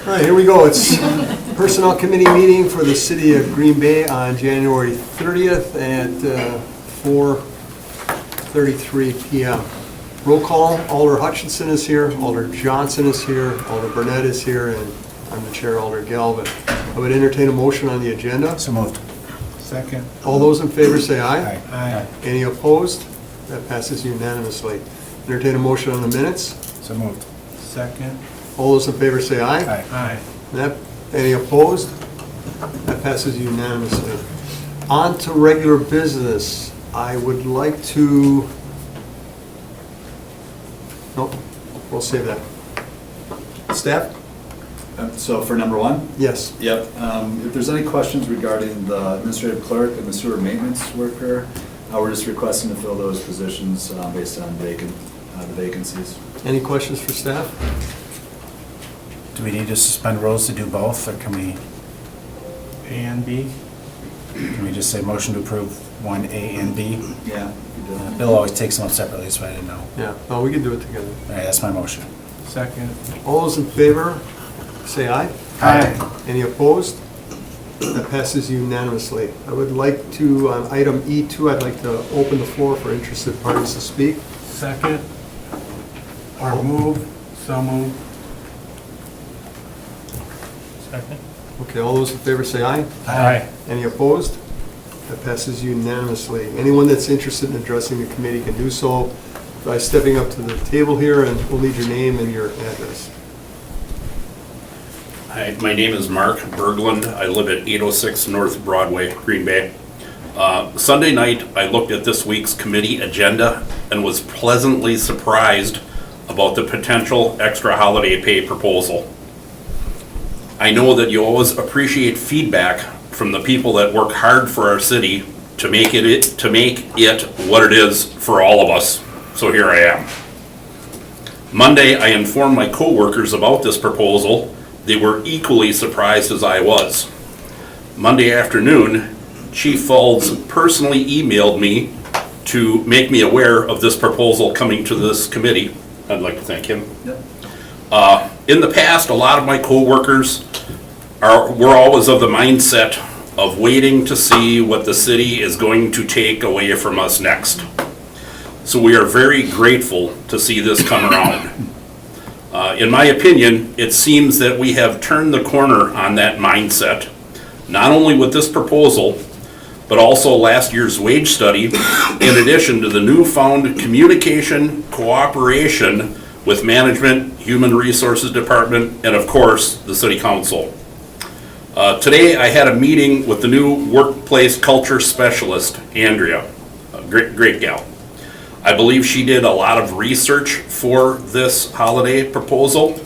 All right, here we go. It's Personnel Committee meeting for the City of Green Bay on January 30th at 4:33 p.m. Roll call, Alder Hutchinson is here, Alder Johnson is here, Alder Burnett is here, and I'm the chair, Alder Galvin. I would entertain a motion on the agenda. So moved. Second. All those in favor say aye. Aye. Aye. Any opposed? That passes unanimously. Entertain a motion on the minutes. So moved. Second. All those in favor say aye. Aye. Aye. Any opposed? That passes unanimously. On to regular business. I would like to, nope, we'll save that. Staff? So for number one? Yes. Yep. If there's any questions regarding the administrative clerk and the sewer maintenance worker, we're just requesting to fill those positions based on the vacancies. Any questions for staff? Do we need to suspend rules to do both, or can we, A and B? can we just say motion to approve 1A and B? Yeah. you do. Bill always takes them up separately, so I didn't know. Yeah, well, we can do it together. All right, that's my motion. Second. All those in favor, say aye. Aye. Any opposed? That passes unanimously. I would like to, on item E2, I'd like to open the floor for interested parties to speak. Second. Or move. So move. Second. Okay, all those in favor say aye. Aye. Any opposed? That passes unanimously. Anyone that's interested in addressing the committee can do so by stepping up to the table here, and we'll need your name and your address. Hi, my name is Mark Berglund. I live at 806 North Broadway, Green Bay. Sunday night, I looked at this week's committee agenda and was pleasantly surprised about the potential extra holiday pay proposal. I know that you always appreciate feedback from the people that work hard for our city to make it what it is for all of us. So here I am. Monday, I informed my coworkers about this proposal. They were equally surprised as I was. Monday afternoon, Chief Fulds personally emailed me to make me aware of this proposal coming to this committee. I'd like to thank him. Yep. In the past, a lot of my coworkers were always of the mindset of waiting to see what the city is going to take away from us next. So we are very grateful to see this come around. In my opinion, it seems that we have turned the corner on that mindset, not only with this proposal, but also last year's wage study, in addition to the newfound communication, cooperation with management, human resources department, and of course, the city council. Today, I had a meeting with the new workplace culture specialist, Andrea, a great gal. I believe she did a lot of research for this holiday proposal.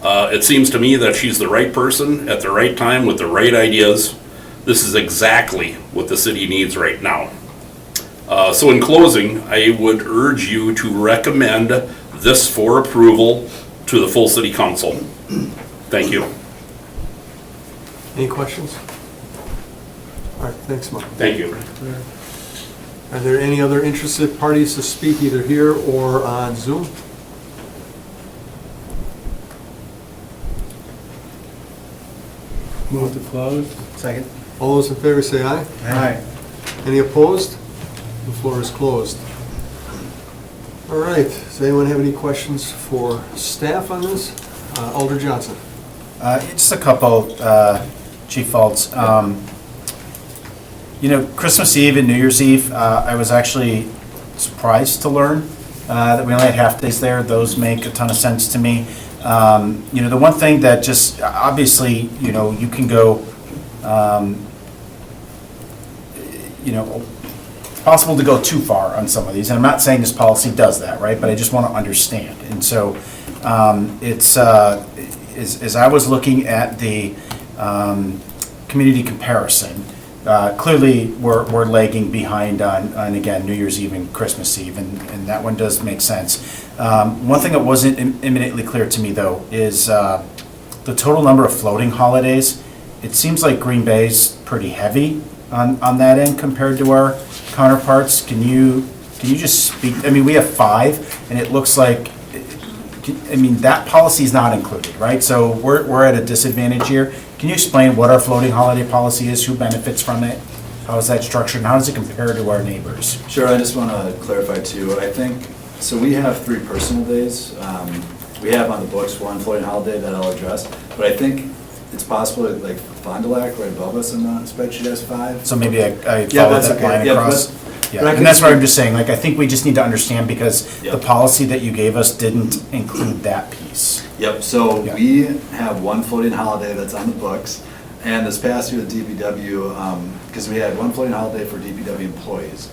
It seems to me that she's the right person at the right time with the right ideas. This is exactly what the city needs right now. So in closing, I would urge you to recommend this for approval to the full city council. Thank you. Any questions? All right, thanks, Mark. Thank you. Are there any other interested parties to speak either here or on Zoom? Move to close. Second. All those in favor say aye. Aye. Any opposed? The floor is closed. All right, does anyone have any questions for staff on this? Alder Johnson. Just a couple, Chief Fulds. Christmas Eve and New Year's Eve, I was actually surprised to learn that we only had half days there. Those make a ton of sense to me. The one thing that just, obviously, you can go, it's possible to go too far on some of these. And I'm not saying this policy does that, right? But I just want to understand. And so as I was looking at the community comparison, clearly we're lagging behind on again, New Year's Eve and Christmas Eve, and that one does make sense. One thing that wasn't immediately clear to me, though, is the total number of floating holidays. It seems like Green Bay's pretty heavy on that end compared to our counterparts. Can you just speak? I mean, we have 5, and it looks like I mean, that policy is not included, right? So we're at a disadvantage here. Can you explain what our floating holiday policy is, who benefits from it? How is that structured, and how does it compare to our neighbors? Sure, I just want to clarify too, I think, so we have 3 personal days. We have on the books 1 floating holiday that I'll address, but I think it's possible that like Fond du Lac right above us in the spreadsheet has 5. So maybe I Yeah, follow that's that okay. line Yeah, across. but Yeah, I and can that's what I'm speak- just saying, like, I think we just need to understand, because the Yep. policy that you gave us didn't include that piece. Yep, so Yeah. we have 1 floating holiday that's on the books, and this past year, the DPW, because we had 1 floating holiday for DPW employees,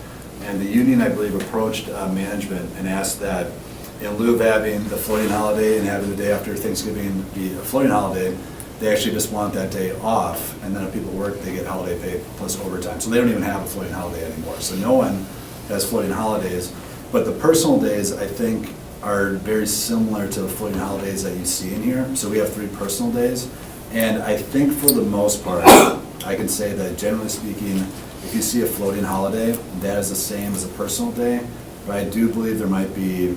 and the union, I believe, approached management and asked that in lieu of having the floating holiday and having the day after Thanksgiving be a floating holiday, they actually just want that day off, and then if people work, they get holiday pay plus overtime. So they don't even have a floating holiday anymore. So no one has floating holidays. But the personal days, I think, are very similar to the floating holidays that you see in here. So we have 3 personal days. And I think for the most part, I can say that generally speaking, if you see a floating holiday, that is the same as a personal day. But I do believe there might be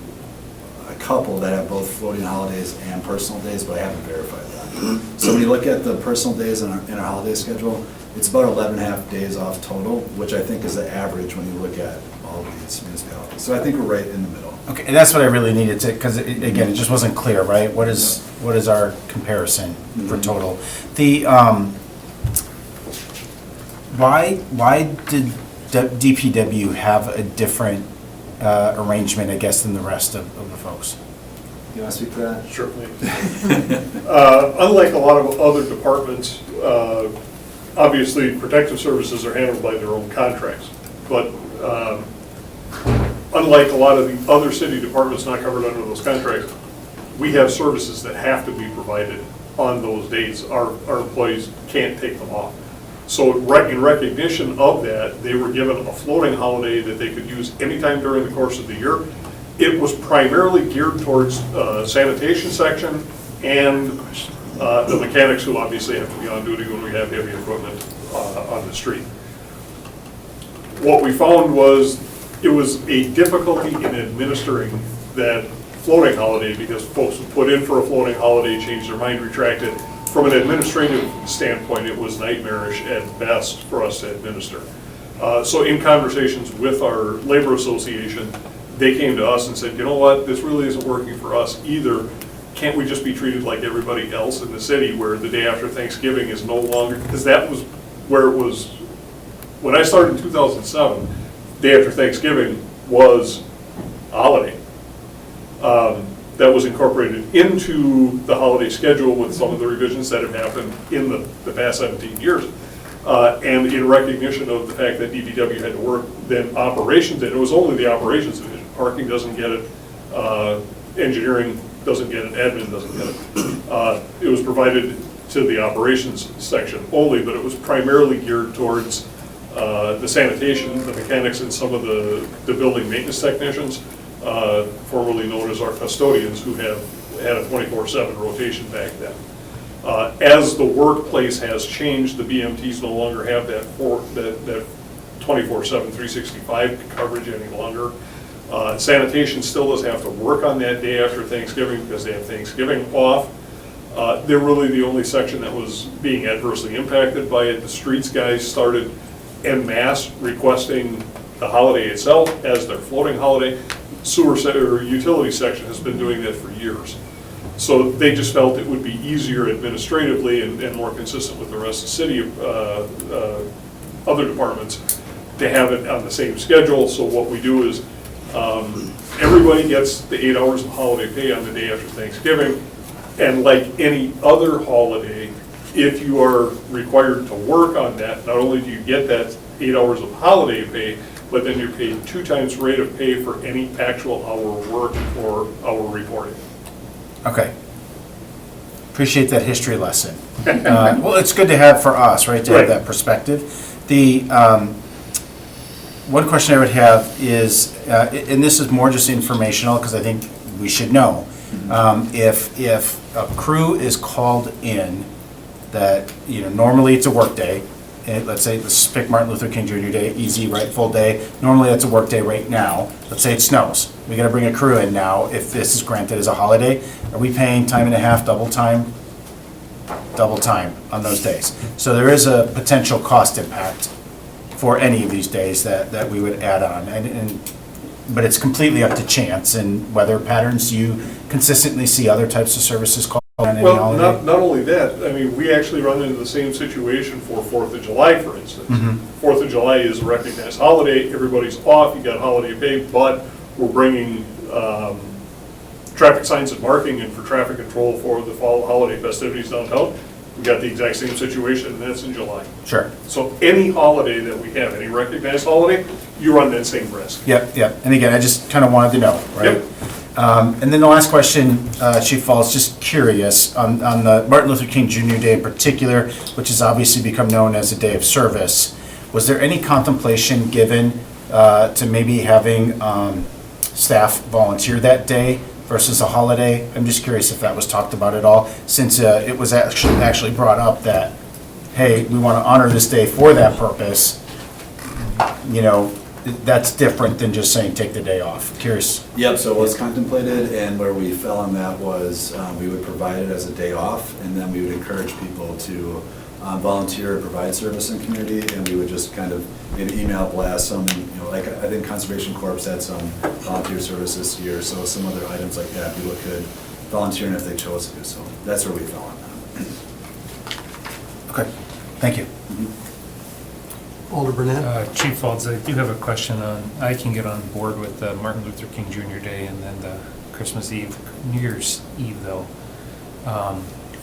a couple that have both floating holidays and personal days, but I haven't verified that. So when you look at the personal days in our holiday schedule, it's about 11 and a half days off total, which I think is the average when you look at all of these municipalities. So I think we're right in the middle. Okay, and that's what I really needed to, because again, it just wasn't clear, right? What is our comparison for total? The, why did DPW have a different arrangement, I guess, than the rest of the folks? You want to speak to that? Certainly. Unlike a lot of other departments, obviously, protective services are handled by their own contracts. But unlike a lot of the other city departments not covered under those contracts, we have services that have to be provided on those days. Our employees can't take them off. So in recognition of that, they were given a floating holiday that they could use anytime during the course of the year. It was primarily geared towards sanitation section and the mechanics, who obviously have to be on duty when we have heavy equipment on the street. What we found was it was a difficulty in administering that floating holiday, because folks would put in for a floating holiday, change their mind, retract it. From an administrative standpoint, it was nightmarish at best for us to administer. So in conversations with our labor association, they came to us and said, you know what, this really isn't working for us either. Can't we just be treated like everybody else in the city, where the day after Thanksgiving is no longer, because that was where it was, when I started in 2007, day after Thanksgiving was a holiday. That was incorporated into the holiday schedule with some of the revisions that have happened in the past 17 years. And in recognition of the fact that DPW had to work, then operations, and it was only the operations division. Parking doesn't get it, engineering doesn't get it, admin doesn't get it. It was provided to the operations section only, but it was primarily geared towards the sanitation, the mechanics, and some of the building maintenance technicians, formerly known as our custodians, who have had a 24/7 rotation back then. As the workplace has changed, the BMTs no longer have that 24/7, 365 coverage any longer. Sanitation still does have to work on that day after Thanksgiving because they have Thanksgiving off. They're really the only section that was being adversely impacted by it. The streets guys started en masse requesting the holiday itself as their floating holiday. Or utility section has been doing that for years. So they just felt it would be easier administratively and more consistent with the rest of the city, other departments, to have it on the same schedule. So what we do is everybody gets the 8 hours of holiday pay on the day after Thanksgiving. And like any other holiday, if you are required to work on that, not only do you get that 8 hours of holiday pay, but then you're paid 2 times rate of pay for any actual hour work or hour reporting. Okay. Appreciate that history lesson. Well, it's good to have for us, right, to have Right. that perspective. The one question I would have is, and this is more just informational, because I think we should know, if a crew is called in that, normally it's a work day, let's say, let's pick Martin Luther King Jr. Day, easy, right, full day. Normally, that's a work day right now. Let's say it snows. We gotta bring a crew in now. If this is granted as a holiday, are we paying time and a half, double time? Double time on those days. So there is a potential cost impact for any of these days that we would add on. But it's completely up to chance and weather patterns. You consistently see other types of services called on any Well, holiday? not only that, I mean, we actually run into the same situation for 4th of July, for instance. Mhm. 4th of July is a recognized holiday, everybody's off, you got holiday pay, but we're bringing traffic signs and marking in for traffic control for the fall holiday festivities downtown. We got the exact same situation, and that's in July. Sure. So any holiday that we have, any recognized holiday, you run that same risk. Yep, yep. And again, I just kind of wanted to know, right? Yep. And then the last question, Chief Falls, just curious, on the Martin Luther King Jr. Day in particular, which has obviously become known as a day of service, was there any contemplation given to maybe having staff volunteer that day versus a holiday? I'm just curious if that was talked about at all, since it was actually brought up that, hey, we want to honor this day for that purpose. You know, that's different than just saying take the day off. Curious. Yep, so it was contemplated, and where we fell on that was we would provide it as a day off, and then we would encourage people to volunteer, provide service in community, and we would just kind of maybe email blast some, you know, like I think Conservation Corps had some volunteer service this year, so some other items like that, people could volunteer if they chose to do so. That's where we fell on that. Okay, thank you. Alder Burnett? Chief Falls, I do have a question on, I can get on board with the Martin Luther King Jr. Day and then the Christmas Eve, New Year's Eve though.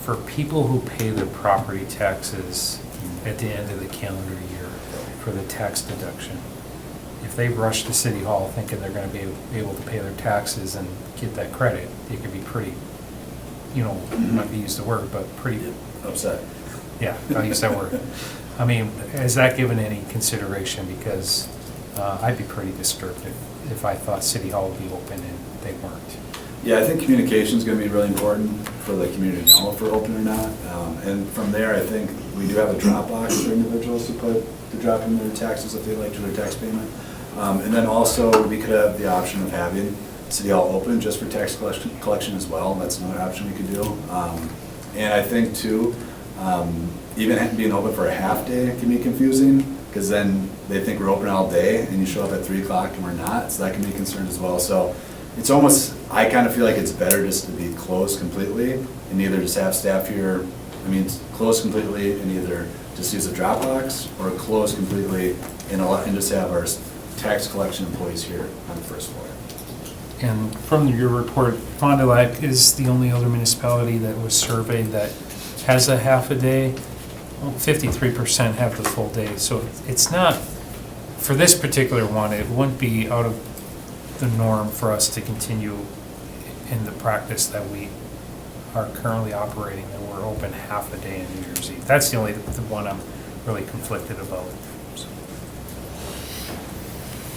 For people who pay their property taxes at the end of the calendar year for the tax deduction, if they rush to City Hall thinking they're gonna be able to pay their taxes and get that credit, they could be pretty, you know, might be used the word, but pretty, Upset. yeah, I'll use that word. I mean, has that given any consideration? Because I'd be pretty disturbed if I thought City Hall would be open and they weren't. Yeah, I think communication is going to be really important for the community to know if we're open or not. And from there, I think we do have a drop box for individuals to drop in their taxes if they like to their tax payment. And then also, we could have the option of having City Hall open just for tax collection as well. That's another option we could do. And I think too, even being open for a half day can be confusing, because then they think we're open all day and you show up at 3 o'clock and we're not, so that can be a concern as well. So it's almost, I kind of feel like it's better just to be closed completely and either just have staff here, closed completely and either just use a drop box or close completely and just have our tax collection employees here on the first floor. And from your report, Fond du Lac is the only other municipality that was surveyed that has a half a day. 53% have the full day, so it's not, for this particular one, it wouldn't be out of the norm for us to continue in the practice that we are currently operating, that we're open half a day on New Year's Eve. That's the only the one I'm really conflicted about. So,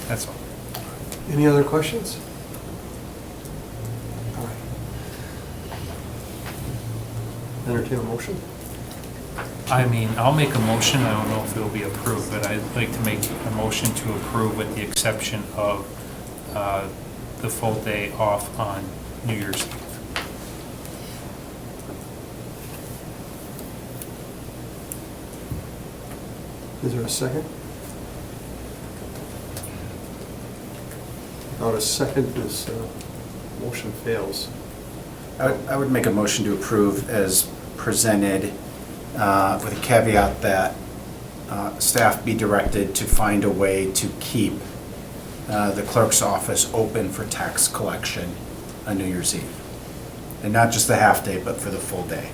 that's all. Any other questions? All right. Entertain a motion? I mean, I'll make a motion, I don't know if it'll be approved, but I'd like to make a motion to approve with the exception of the full day off on New Year's Eve. Is there a second? Without a second, this motion fails. I would make a motion to approve as presented, with a caveat that staff be directed to find a way to keep the clerk's office open for tax collection on New Year's Eve. And not just the half day, but for the full day.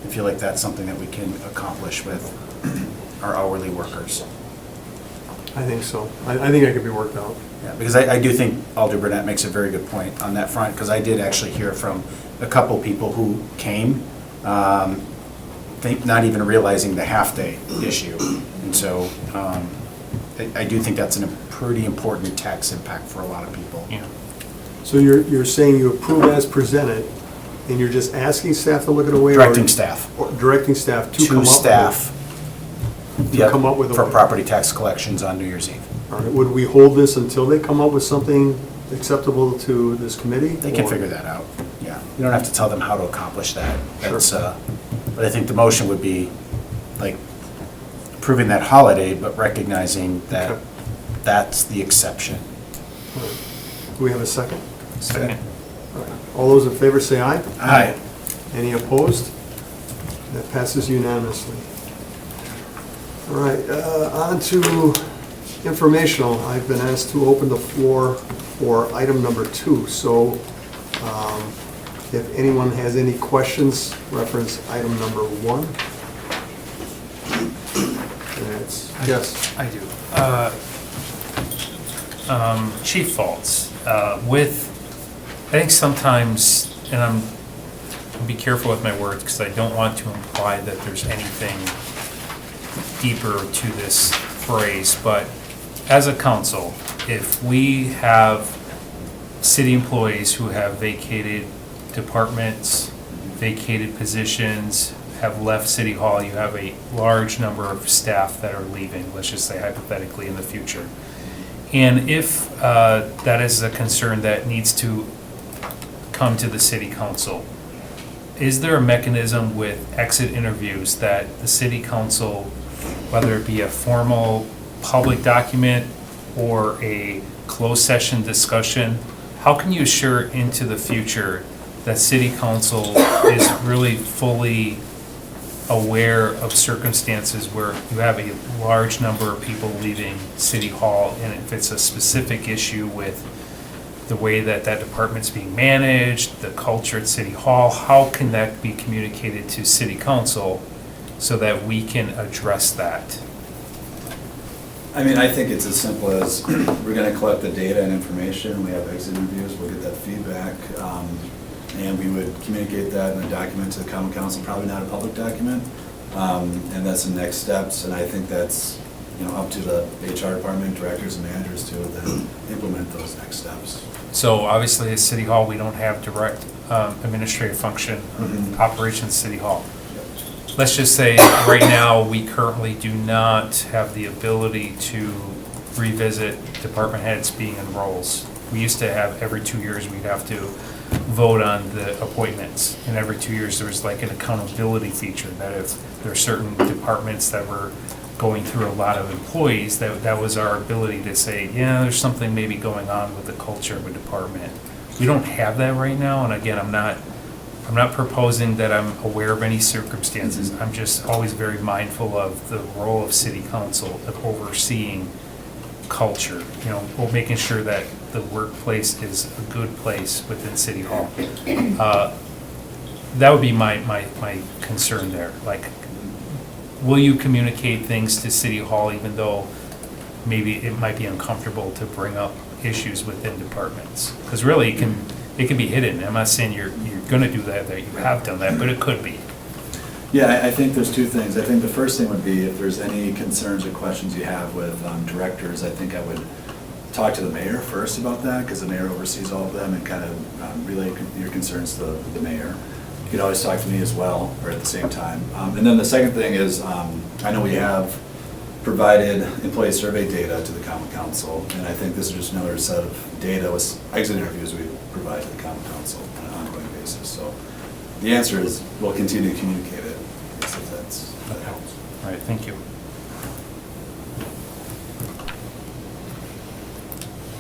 I feel like that's something that we can accomplish with our hourly workers. I think so. I think that could be worked out. Yeah, because I do think Alder Burnett makes a very good point on that front, because I did actually hear from a couple people who came, not even realizing the half-day issue. And so I do think that's a pretty important tax impact for a lot of people. Yeah. So you're saying you approve as presented, and you're just asking staff to look at a way? Directing staff. Or directing staff to come up with staff Yep, come up with a... for property tax collections on New Year's Eve. All right, would we hold this until they come up with something acceptable to this committee? They can or- figure that out, yeah. You don't have to tell them how to accomplish that. Sure. That's, but I think the motion would be, like, approving that holiday, but recognizing that Okay. that's the exception. All right. Do we have a second? Second. All right. All those in favor say aye. Aye. Any opposed? That passes unanimously. All right, on to informational. I've been asked to open the floor for item number 2. So if anyone has any questions, reference item number 1. Yes, I do. Chief Faults, I think sometimes, and I'll be careful with my words because I don't want to imply that there's anything deeper to this phrase, but as a council, if we have city employees who have vacated departments, vacated positions, have left City Hall, you have a large number of staff that are leaving, let's just say hypothetically in the future. And if that is a concern that needs to come to the city council, is there a mechanism with exit interviews that the city council, whether it be a formal public document or a closed session discussion, how can you assure into the future that city council is really fully aware of circumstances where you have a large number of people leaving City Hall, and if it's a specific issue with the way that that department's being managed, the culture at City Hall, how can that be communicated to City Council so that we can address that? I mean, I think it's as simple as, we're gonna collect the data and information, we have exit interviews, we'll get that feedback, and we would communicate that in a document to the common council, probably not a public document, and that's the next steps, and I think that's, up to the HR department, directors and managers to then implement those next steps. So obviously at City Hall, we don't have direct administrative function, Mhm. operations City Hall. Let's just say, right now, we currently do not have the ability to revisit department heads being in roles. We used to have, every 2 years, we'd have to vote on the appointments. And every 2 years, there was like an accountability feature, that if there are certain departments that were going through a lot of employees, that was our ability to say, yeah, there's something maybe going on with the culture of a department. We don't have that right now, and again, I'm not proposing that I'm aware of any circumstances. I'm just always very mindful of the role of city council of overseeing culture, or making sure that the workplace is a good place within City Hall. That would be my concern there. Like, will you communicate things to City Hall even though maybe it might be uncomfortable to bring up issues within departments? Because really, it can be hidden. I'm not saying you're going to do that you have done that, but it could be. Yeah, I think there's two things. I think the first thing would be if there's any concerns or questions you have with directors, I think I would talk to the mayor first about that, because the mayor oversees all of them, and kind of relay your concerns to the mayor. You can always talk to me as well, or at the same time. And then the second thing is, I know we have provided employee survey data to the common council, and I think this is just another set of data with exit interviews we provide to the common council on an ongoing basis. So the answer is, we'll continue to communicate it, if that helps. All right, thank you.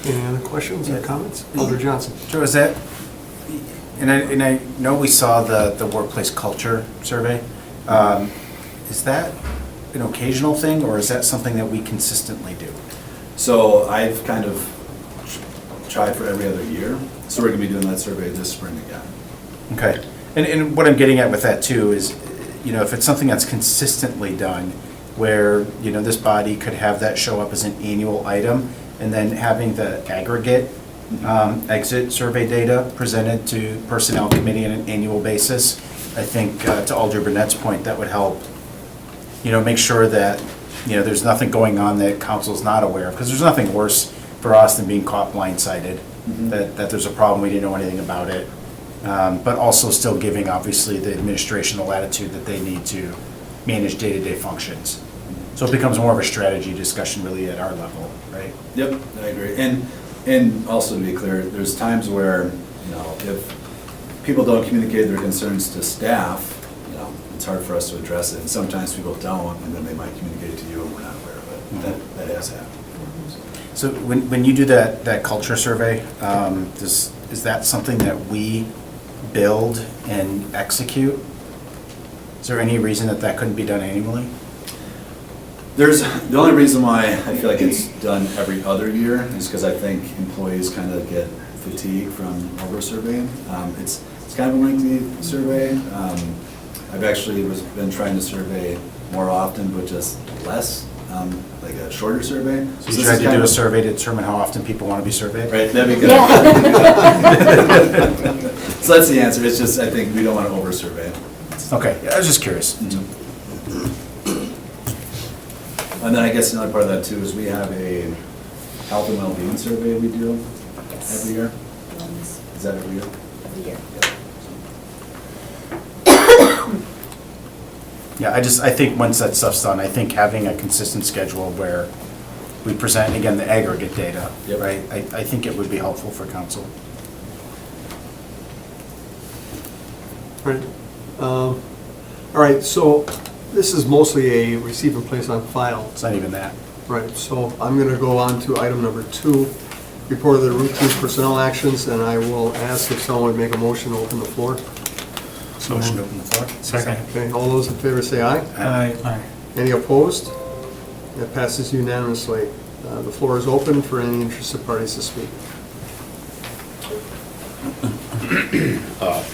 any other questions or comments? Alder Johnson? Joe, is that, and I know we saw the workplace culture survey. Is that an occasional thing, or is that something that we consistently do? So I've kind of tried for every other year, so we're gonna be doing that survey this spring again. Okay. And what I'm getting at with that too is, if it's something that's consistently done, where, this body could have that show up as an annual item, and then having the aggregate exit survey data presented to Personnel Committee on an annual basis, I think, to Alder Burnett's point, that would help, make sure that, there's nothing going on that council's not aware of, because there's nothing worse for us than being caught blindsided, that there's a problem, we didn't know anything about it, but also still giving, obviously, the administration the latitude that they need to manage day-to-day functions. So it becomes more of a strategy discussion really at our level, right? Yep, I agree. And also to be clear, there's times where, you know, if people don't communicate their concerns to staff, you know, it's hard for us to address it. And sometimes people don't, and then they might communicate it to you and we're not aware of it. That has happened. So when you do that culture survey, is that something that we build and execute? Is there any reason that couldn't be done annually? The only reason why I feel like it's done every other year is because I think employees kind of get fatigued from over-surveying. It's kind of a lengthy survey. I've actually been trying to survey more often, but just less, like a shorter survey. So this you is tried to kind do a of- survey to determine how often people want to be surveyed? Right, that'd be good. So that's the answer. It's just, I think we don't want to over-survey. Okay, I was just curious. And then I guess another part of that too is we have a health and well-being survey we do every year. Is that every year? Every year. Yeah, I think once that stuff's done, I think having a consistent schedule where we present, again, the aggregate data, Yep. right? I think it would be helpful for council. Right. All right, so this is mostly a receive and place on file. It's not even that. Right, so I'm going to go on to item number 2, report of the routine personnel actions, and I will ask if someone would make a motion to open the floor. Motion to open the floor. Second. Okay, all those in favor say aye. Aye. Any opposed? That passes unanimously. The floor is open for any interested parties to speak.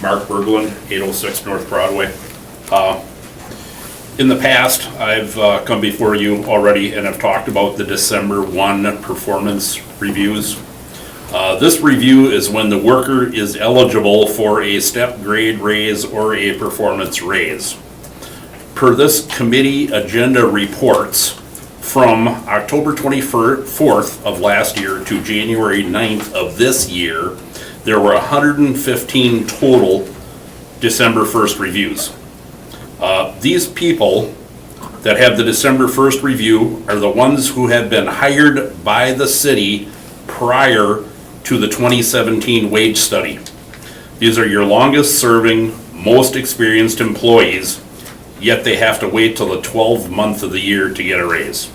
Mark Berglund, 806 North Broadway. In the past, I've come before you already and have talked about the December 1 performance reviews. This review is when the worker is eligible for a step grade raise or a performance raise. Per this committee agenda reports, from October 24th of last year to January 9th of this year, there were 115 total December 1st reviews. These people that have the December 1st review are the ones who have been hired by the city prior to the 2017 wage study. These are your longest serving, most experienced employees, yet they have to wait till the 12th month of the year to get a raise.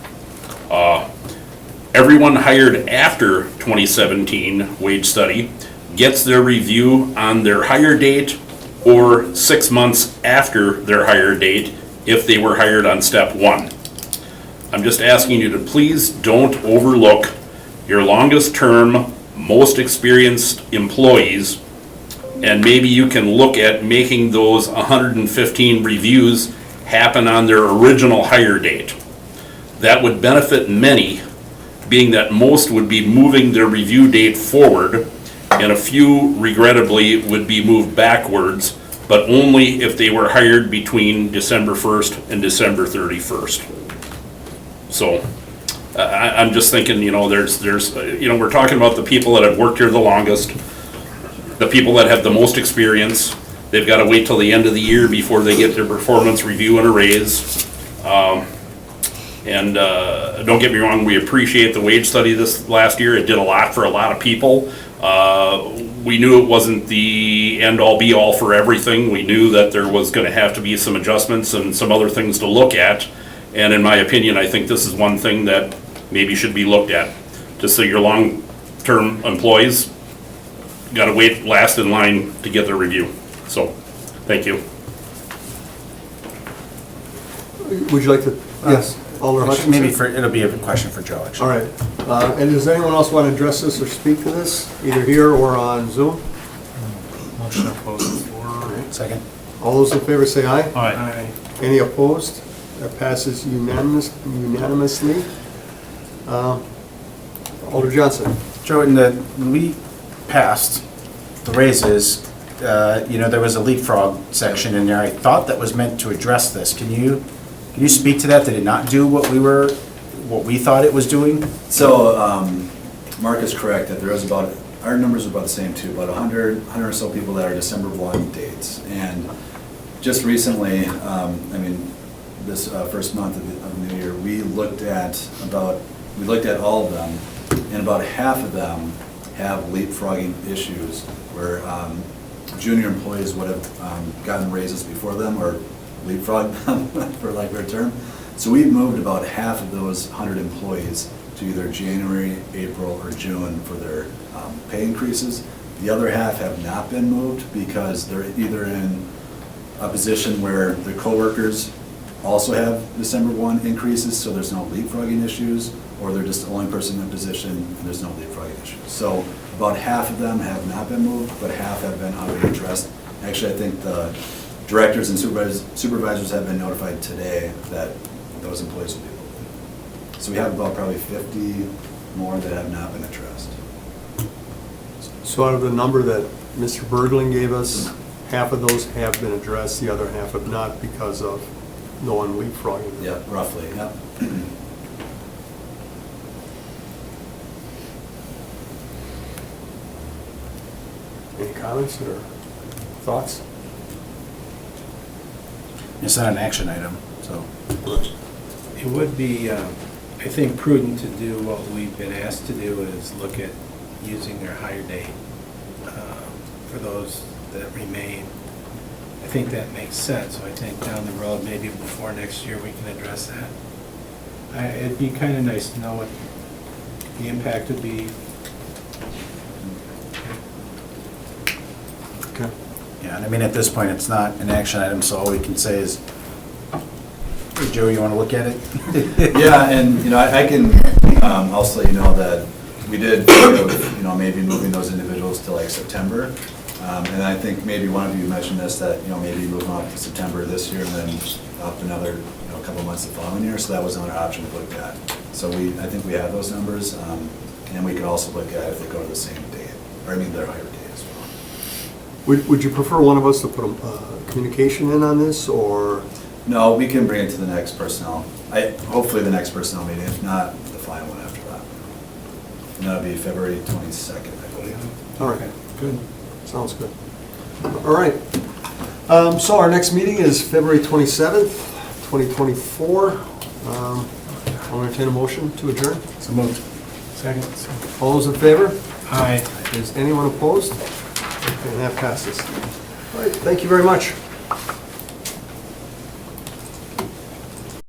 Everyone hired after 2017 wage study gets their review on their hire date or 6 months after their hire date if they were hired on step 1. I'm just asking you to please don't overlook your longest term, most experienced employees, and maybe you can look at making those 115 reviews happen on their original hire date. That would benefit many, being that most would be moving their review date forward, and a few, regrettably, would be moved backwards, but only if they were hired between December 1st and December 31st. So, I'm just thinking, there's, we're talking about the people that have worked here the longest, the people that have the most experience. They've got to wait till the end of the year before they get their performance review and a raise. And don't get me wrong, we appreciate the wage study this last year. It did a lot for a lot of people. We knew it wasn't the end-all be-all for everything. We knew that there was going to have to be some adjustments and some other things to look at. And in my opinion, I think this is one thing that maybe should be looked at. Just so your long-term employees got to wait last in line to get their review. So, thank you. Would you like to, yes, Alder Hutchinson? Maybe it'll be a question for Joe, actually. All right, and does anyone else want to address this or speak to this, either here or on Zoom? Motion to close the floor. Second. All those in favor say aye. Aye. Any opposed? That passes unanimously. Alder Johnson? Joe, when we passed the raises, there was a leapfrog section in there. I thought that was meant to address this. Can you speak to that? Did it not do what we thought it was doing? So, Mark is correct that there is our numbers are about the same too, about 100 or so people that are December 1 dates. And just recently, this first month of the new year, we looked at all of them, and about half of them have leapfrogging issues where junior employees would have gotten raises before them or leapfrogged them, for lack of a term. So we've moved about half of those 100 employees to either January, April, or June for their pay increases. The other half have not been moved because they're either in a position where their coworkers also have December 1 increases, so there's no leapfrogging issues, or they're just the only person in the position and there's no leapfrogging issues. So about half of them have not been moved, but half have been already addressed. Actually, I think the directors and supervisors have been notified today that those employees will be moved. So we have about probably 50 more that have not been addressed. So out of the number that Mr. Bergling gave us, half of those have been addressed, the other half have not because of no one leapfrogging. Yeah, roughly, yep. Any comments or thoughts? It's not an action item, so. It would be, I think, prudent to do what we've been asked to do, is look at using their hire date for those that remain. I think that makes sense, so I think down the road, maybe before next year, we can address that. It'd be kind of nice to know what the impact would be. Okay. Yeah, and I mean, at this point, it's not an action item, so all we can say is, hey, Joe, you want to look at it? Yeah, and, I can also let you know that we did, think of, maybe moving those individuals to like September. And I think maybe one of you mentioned this, that, maybe moving off to September this year and then up another, a couple months the following year. So that was another option to look at. So I think we have those numbers. And we could also look at if they go to the same date, or their higher date as well. Would you prefer one of us to put a communication in on this, or? No, we can bring it to the next personnel. Hopefully the next personnel meeting, if not, the final one after that. And that'll be February 22nd, I believe. All right, good. Sounds good. All right. So our next meeting is February 27th, 2024. I'll entertain a motion to adjourn. So moved. Second. All those in favor? Aye. Is anyone opposed? Okay, that passes. All right, thank you very much.